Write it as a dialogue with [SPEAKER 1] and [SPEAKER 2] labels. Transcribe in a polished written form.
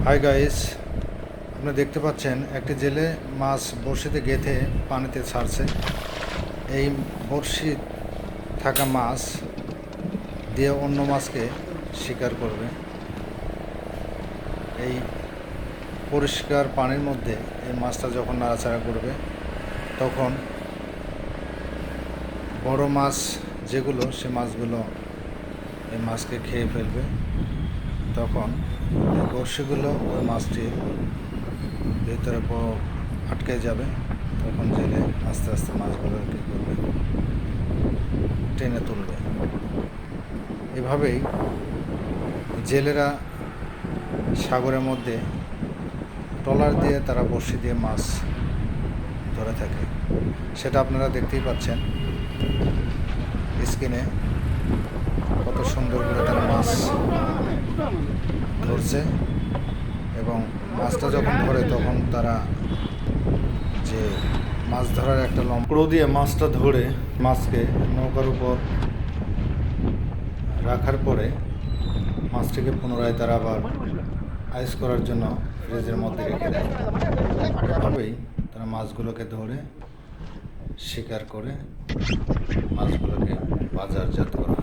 [SPEAKER 1] Hi guys, আপনি দেখতে পাচ্ছেন একটি জেলে মাছ বড়শিতে গেঁথে পানিতে ছাড়ছে। এই বড়শি থাকা মাছ দিয়ে অন্য মাছকে শিকার করবে। এই পরিষ্কার পানির মধ্যে এই মাছটা যখন নাড়াচাড়া করবে, তখন বড় মাছ যেগুলো, সে মাছগুলো এই মাছকে খেয়ে ফেলবে। তখন এই বড়শিগুলো ওই মাছটির ভিতরে আটকে যাবে। তখন জেলে আস্তে আস্তে মাছগুলো কী করবে, টেনে তুলবে। এভাবেই জেলেরা সাগরের মধ্যে ট্রলার দিয়ে তারা বড়শি দিয়ে মাছ ধরে থাকে। সেটা আপনারা দেখতেই পাচ্ছেন স্ক্রিনে, কত সুন্দর করে তারা মাছ ধরছে। এবং মাছটা যখন ধরে তখন তারা যে মাছ ধরার একটা লম্কড়ো দিয়ে মাছটা ধরে মাছকে নৌকার উপর রাখার পরে মাছটিকে পুনরায় তারা আবার আইস করার জন্য ফ্রিজের মধ্যে রেখে দেয়। এভাবেই তারা মাছগুলোকে ধরে শিকার করে মাছগুলোকে বাজারজাত করা।